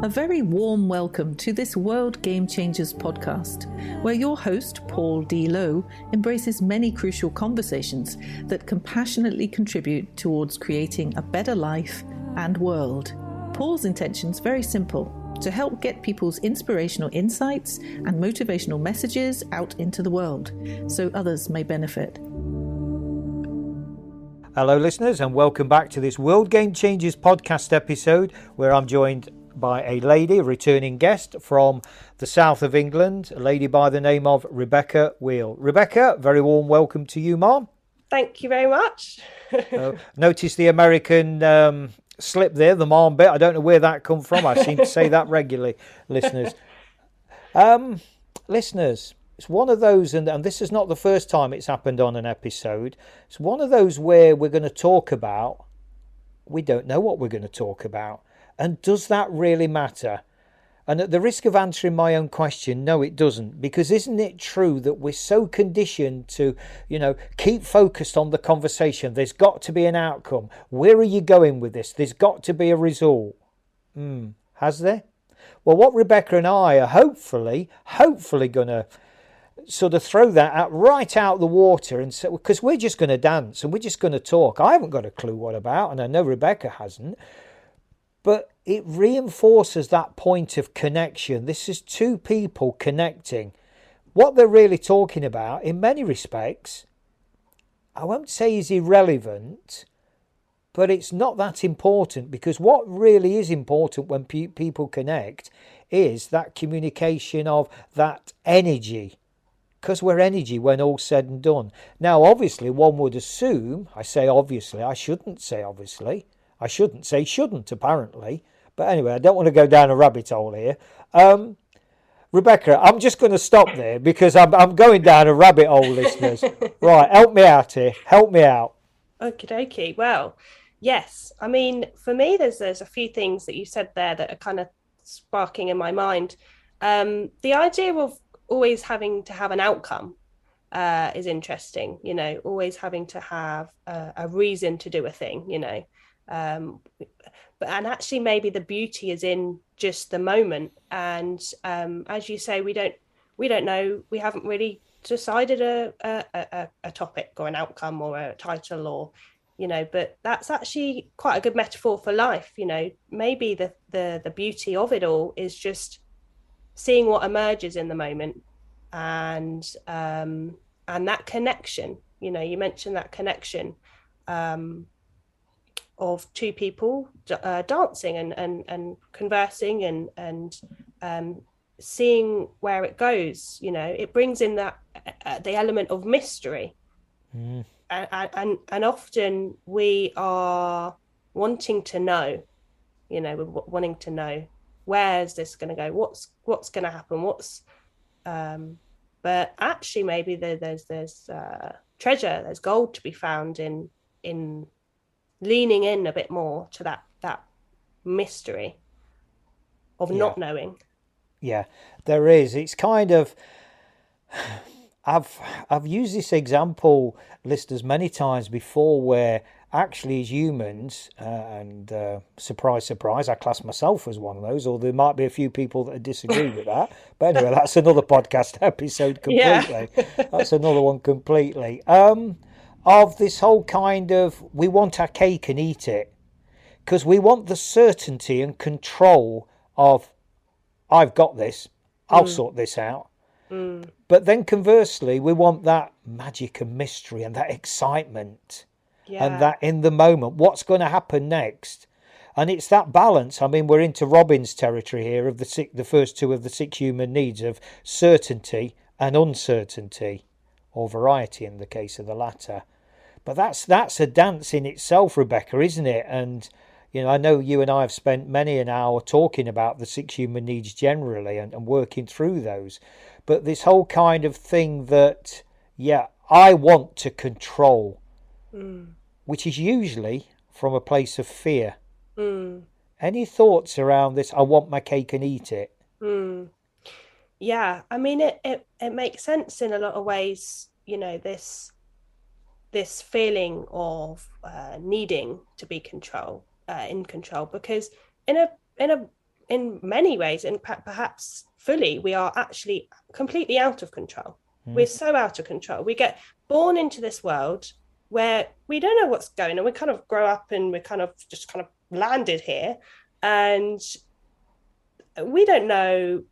A very warm welcome to this World Game Changers podcast, where your host, Paul D. Lowe, embraces many crucial conversations that compassionately contribute towards creating a better life and world. Paul's intention's very simple: to help get people's inspirational insights and motivational messages out into the world, so others may benefit. Hello listeners, and welcome back to this World Game Changers podcast episode, where I'm joined by a lady, a returning guest from the south of England, a lady by the name of Rebecca Wheele. Rebecca, very warm welcome to you, Mom. Thank you very much. Notice the American slip there, the Mom bit. I don't know where that come from. I seem to say that regularly, listeners. Listeners, it's one of those, and this is not the first time it's happened on an episode. It's one of those where we're going to talk about, we don't know what we're going to talk about. And does that really matter? And at the risk of answering my own question, no, it doesn't. Because isn't it true that we're so conditioned to, keep focused on the conversation? There's got to be an outcome. Where are you going with this? There's got to be a result. Has there? Well, what Rebecca and I are hopefully going to sort of throw that out right out the water, and so, because we're just going to dance and we're just going to talk. I haven't got a clue what about, and I know Rebecca hasn't. But it reinforces that point of connection. This is two people connecting. What they're really talking about, in many respects, I won't say is irrelevant, but it's not that important, because what really is important when people connect is that communication of that energy. Because we're energy when all's said and done. Now, obviously, one would assume, I say obviously, I shouldn't say obviously. I shouldn't say shouldn't, apparently. But anyway, I don't want to go down a rabbit hole here. Rebecca, I'm just going to stop there because I'm going down a rabbit hole, listeners. Right, help me out here. Help me out. Okie dokie. Well, yes. I mean, for me, there's a few things that you said there that are kind of sparking in my mind. The idea of always having to have an outcome is interesting. Always having to have a reason to do a thing. But actually maybe the beauty is in just the moment, and as you say, we don't know, we haven't really decided a topic or an outcome or a title, or but that's actually quite a good metaphor for life. Maybe the beauty of it all is just seeing what emerges in the moment, and that connection. You mentioned that connection of two people dancing and conversing and seeing where it goes. It brings in that the element of mystery, and often we are wanting to know. We're wanting to know, where's this going to go? What's going to happen? But actually, maybe there's treasure, there's gold to be found in leaning in a bit more to that mystery of not knowing. Yeah, there is. It's kind of, I've used this example, listeners, many times before, where actually as humans, and surprise, surprise, I class myself as one of those, or there might be a few people that disagree with that. But anyway, that's another podcast episode completely. Yeah. That's another one completely. Of this whole kind of, we want our cake and eat it, because we want the certainty and control of, I've got this, I'll sort this out. But then conversely, we want that magic and mystery and that excitement, and that in the moment, what's going to happen next. And it's that balance. I mean, we're into Robin's territory here of the first two of the 6 human needs, of certainty and uncertainty, or variety in the case of the latter. But that's a dance in itself, Rebecca, isn't it? And I know you and I have spent many an hour talking about the 6 human needs generally and working through those. But this whole kind of thing that, I want to control, which is usually from a place of fear. Any thoughts around this? I want my cake and eat it. Yeah, I mean, it makes sense in a lot of ways. This feeling of needing to be in control, because in a in many ways, and perhaps fully, we are actually completely out of control. We're so out of control. We get born into this world where we don't know what's going on. We kind of grow up and we're kind of just kind of landed here, and we don't know.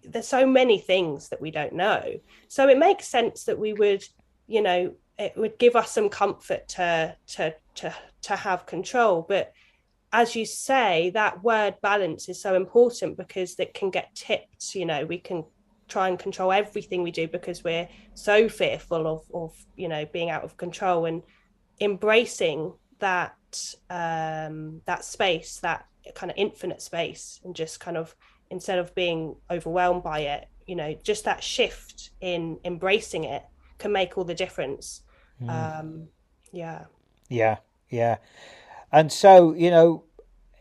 There's so many things that we don't know. So it makes sense that we would, you know, it would give us some comfort to have control. But as you say, that word balance is so important because it can get tipped. You know, we can try and control everything we do because we're so fearful of you know, being out of control, and embracing that that space, that kind of infinite space, and just kind of, instead of being overwhelmed by it, you know, just that shift in embracing it can make all the difference. Yeah. And so, you know,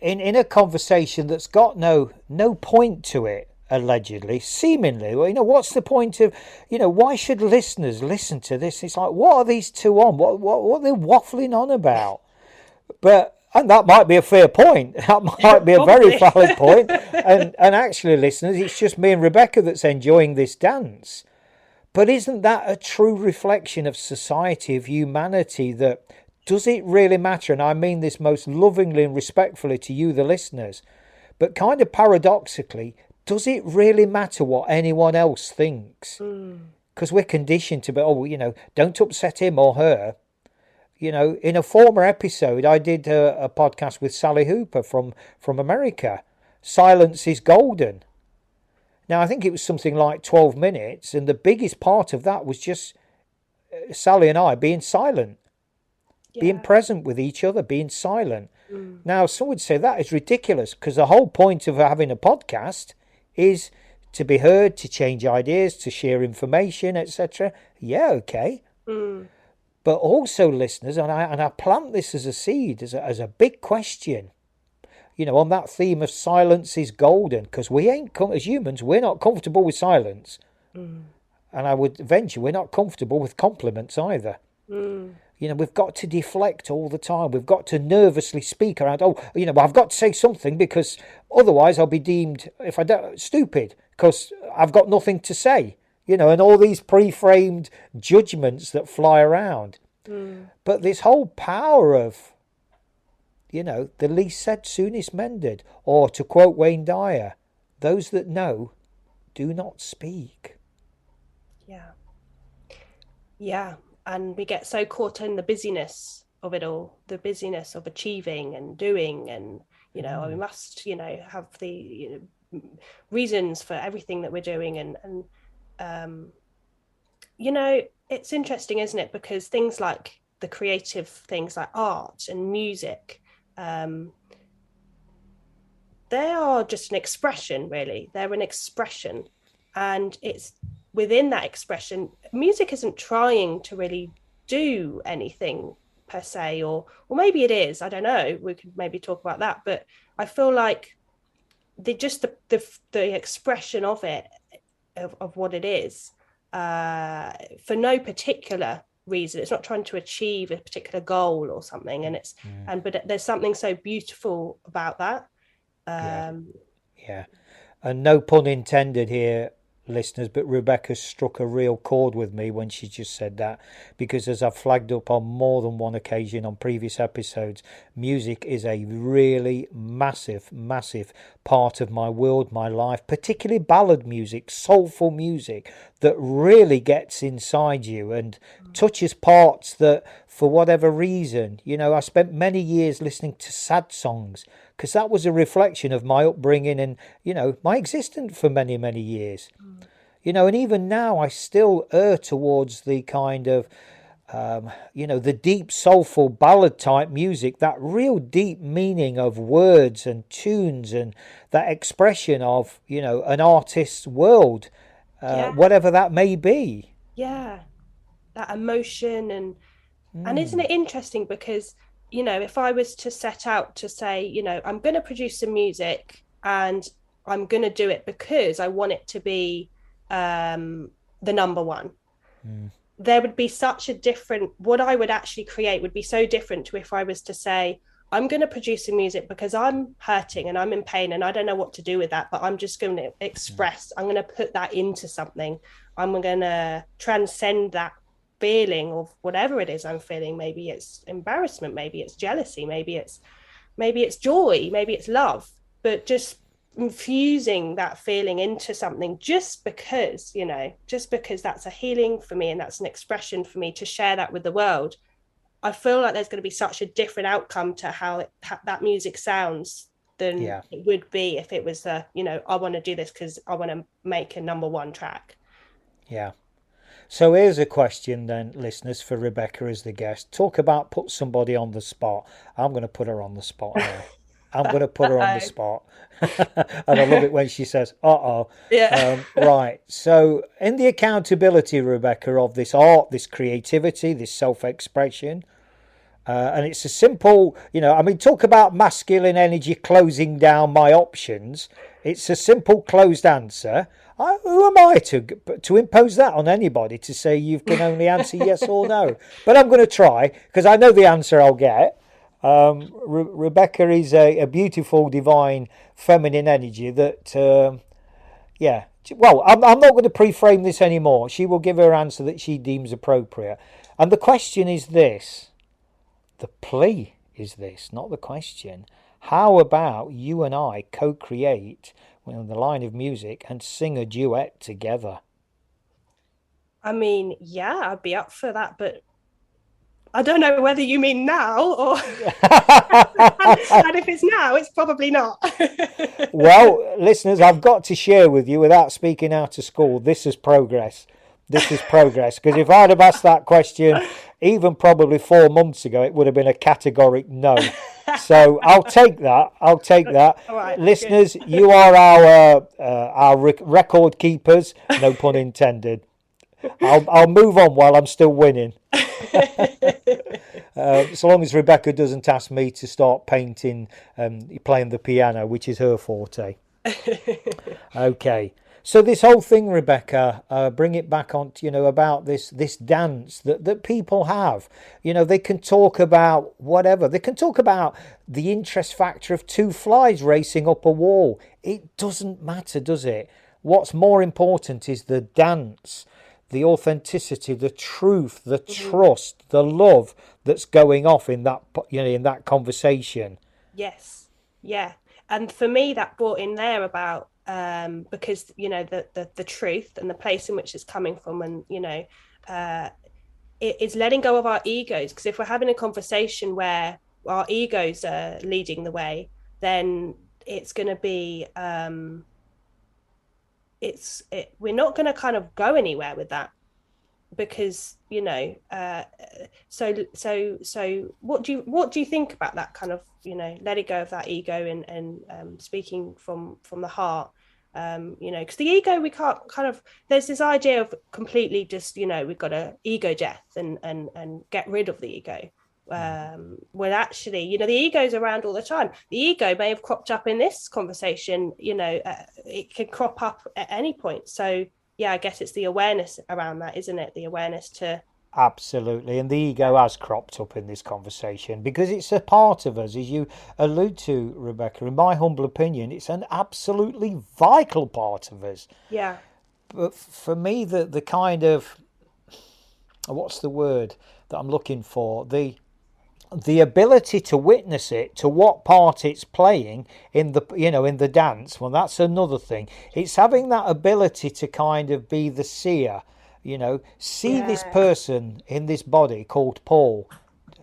in a conversation that's got no point to it, allegedly, seemingly, well, you know, what's the point of, you know, why should listeners listen to this? It's like, what are these two on? What are they waffling on about? But, and that might be a fair point. That might be a very valid point. And actually, listeners, it's just me and Rebecca that's enjoying this dance. But isn't that a true reflection of society, of humanity, that does it really matter? And I mean this most lovingly and respectfully to you, the listeners, but kind of paradoxically, does it really matter what anyone else thinks? Because we're conditioned to be, oh, you know, don't upset him or her. You know, in a former episode, I did a podcast with Sally Hooper from America. Silence is golden. Now, I think it was something like 12 minutes, and the biggest part of that was just Sally and I being silent, being present with each other, being silent. Now, some would say that is ridiculous, because the whole point of having a podcast is to be heard, to change ideas, to share information, etc. Yeah, okay. But also, listeners, and I plant this as a seed, as a big question, you know, on that theme of silence is golden, because we ain't, as humans, we're not comfortable with silence. And I would venture we're not comfortable with compliments either. You know, we've got to deflect all the time. We've got to nervously speak around, oh, you know, I've got to say something because otherwise I'll be deemed, if I don't, stupid, because I've got nothing to say. You know, and all these pre-framed judgments that fly around. But this whole power of, you know, the least said, soonest mended. Or to quote Wayne Dyer, those that know do not speak. Yeah. And we get so caught in the busyness of it all, the busyness of achieving and doing, and, you know, we must, you know, have the, you know, reasons for everything that we're doing. And you know, it's interesting, isn't it? Because things like the creative things like art and music, they are just an expression, really. They're an expression. And it's within that expression, music isn't trying to really do anything per se, or maybe it is. I don't know. We could maybe talk about that. But I feel like the expression of it, of what it is, for no particular reason. It's not trying to achieve a particular goal or something, and it's but there's something so beautiful about that. Yeah. And no pun intended here, listeners, but Rebecca struck a real chord with me when she just said that, because as I've flagged up on more than one occasion on previous episodes, music is a really massive part of my world, my life, particularly ballad music, soulful music that really gets inside you and touches parts that, for whatever reason, you know, I spent many years listening to sad songs because that was a reflection of my upbringing and, you know, my existence for many years. You know, and even now I still err towards the kind of, you know, the deep, soulful ballad type music, that real deep meaning of words and tunes and that expression of, you know, an artist's world, whatever that may be. Yeah, that emotion. And isn't it interesting, because, you know, if I was to set out to say, you know, I'm going to produce some music and I'm going to do it because I want it to be the number one, there would be such a different, what I would actually create would be so different to if I was to say, I'm going to produce some music because I'm hurting and I'm in pain and I don't know what to do with that, but I'm just going to express, I'm going to put that into something. I'm going to transcend that feeling of whatever it is I'm feeling. Maybe it's embarrassment, maybe it's jealousy, maybe it's joy, maybe it's love, but just infusing that feeling into something just because, just because that's a healing for me and that's an expression for me to share that with the world. I feel like there's going to be such a different outcome to how that music sounds than it would be if it was I want to do this because I want to make a number one track. Yeah. So here's a question then, listeners, for Rebecca as the guest. Talk about put somebody on the spot. I'm going to put her on the spot now. I'm going to put her on the spot. And I love it when she says, uh-oh. Yeah. Right. So in the accountability, Rebecca, of this art, this creativity, this self-expression, and it's a simple, talk about masculine energy closing down my options. It's a simple closed answer. Who am I to impose that on anybody to say you can only answer yes or no? But I'm going to try because I know the answer I'll get. Rebecca is a beautiful, divine, feminine energy that, Well, I'm not going to pre-frame this anymore. She will give her answer that she deems appropriate. And the question is this. The plea is this, not the question. How about you and I co-create in the line of music and sing a duet together? I mean, yeah, I'd be up for that, but I don't know whether you mean now or and if it's now, it's probably not. Well, listeners, I've got to share with you, without speaking out of school, this is progress. This is progress. Because if I'd have asked that question even probably 4 months ago, it would have been a categoric no. So I'll take that. All right, listeners, good. You are our record keepers. No pun intended. I'll move on while I'm still winning. So long as Rebecca doesn't ask me to start painting, playing the piano, which is her forte. Okay. So this whole thing, Rebecca, bring it back on, about this dance that people have. They can talk about whatever. They can talk about the interest factor of two flies racing up a wall. It doesn't matter, does it? What's more important is the dance, the authenticity, the truth, the trust, the love that's going off in that, in that conversation. Yes. Yeah. And for me, that brought in there about, because the truth and the place in which it's coming from, and it is letting go of our egos, because if we're having a conversation where our egos are leading the way, then it's going to be we're not going to kind of go anywhere with that, because so what do you think about that kind of letting go of that ego and speaking from the heart, because the ego, we can't kind of, there's this idea of completely just we've got to ego death and get rid of the ego, when actually the ego's around all the time. The ego may have cropped up in this conversation, it can crop up at any point. So yeah, I guess it's the awareness around that, isn't it? The awareness to... Absolutely. And the ego has cropped up in this conversation because it's a part of us, as you allude to, Rebecca. In my humble opinion, it's an absolutely vital part of us. Yeah. But for me, the kind of... What's the word that I'm looking for? The ability to witness it, to what part it's playing in the in the dance, well, that's another thing. It's having that ability to kind of be the seer, see this person in this body called Paul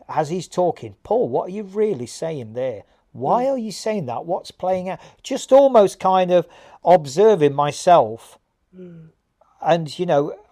as he's talking. Paul, what are you really saying there? Why are you saying that? What's playing out? Just almost kind of observing myself and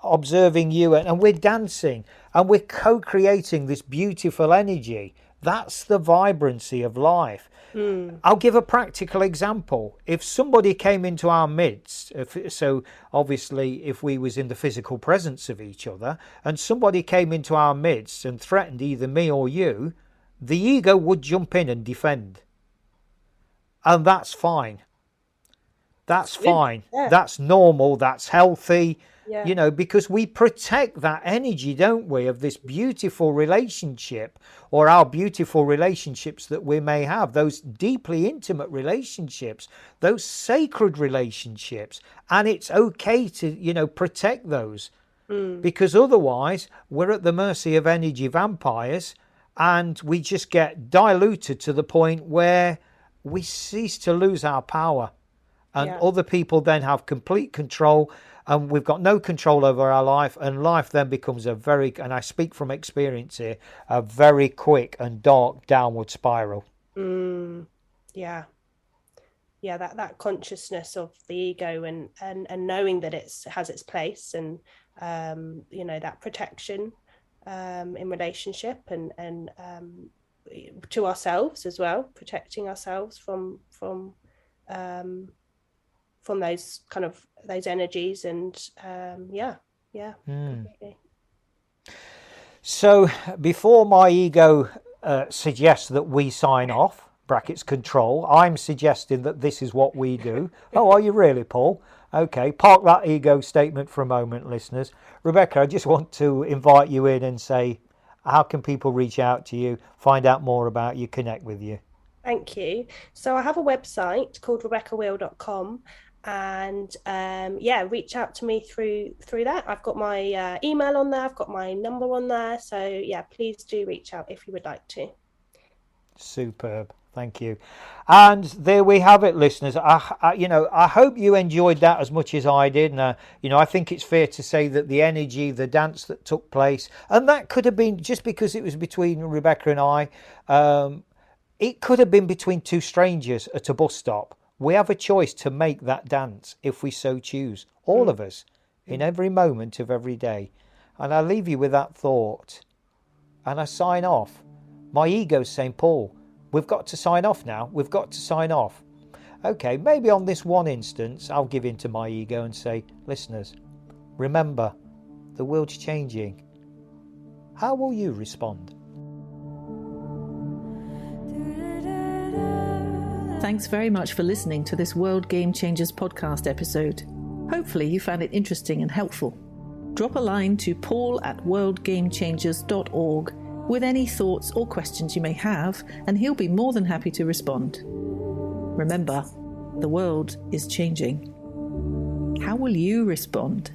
observing you, and we're dancing and we're co-creating this beautiful energy. That's the vibrancy of life. I'll give a practical example. If somebody came into our midst, so obviously if we was in the physical presence of each other, and somebody came into our midst and threatened either me or you, the ego would jump in and defend. And that's fine. That's fine. Yeah. That's normal. That's healthy. Yeah. You know, because we protect that energy, don't we, of this beautiful relationship, or our beautiful relationships that we may have, those deeply intimate relationships, those sacred relationships. And it's okay to, you know, protect those, because otherwise we're at the mercy of energy vampires, and we just get diluted to the point where we cease to lose our power. And other people then have complete control, and we've got no control over our life, and life then becomes a very, and I speak from experience here, a very quick and dark downward spiral. Yeah. Yeah, that consciousness of the ego, and knowing that it has its place, and you know, that protection in relationship, and to ourselves as well, protecting ourselves from those kind of those energies, and completely. So before my ego suggests that we sign off, brackets control, I'm suggesting that this is what we do. Oh, are you really, Paul? Okay, park that ego statement for a moment, listeners. Rebecca, I just want to invite you in and say, how can people reach out to you, find out more about you, connect with you? Thank you. So I have a website called RebeccaWheele.com, and reach out to me through that. I've got my email on there, I've got my number on there, so yeah, please do reach out if you would like to. Superb, thank you. And there we have it, listeners. I hope you enjoyed that as much as I did. And I think it's fair to say that the energy, the dance that took place, and that could have been, just because it was between Rebecca and I, it could have been between two strangers at a bus stop. We have a choice to make that dance if we so choose, all of us, in every moment of every day. And I leave you with that thought, and I sign off. My ego's saying, Paul, we've got to sign off now. We've got to sign off. Okay, maybe on this one instance, I'll give in to my ego and say, listeners, remember, the world's changing. How will you respond? Thanks very much for listening to this World Game Changers podcast episode. Hopefully you found it interesting and helpful. Drop a line to paul@worldgamechangers.org with any thoughts or questions you may have, and he'll be more than happy to respond. Remember, the world is changing. How will you respond?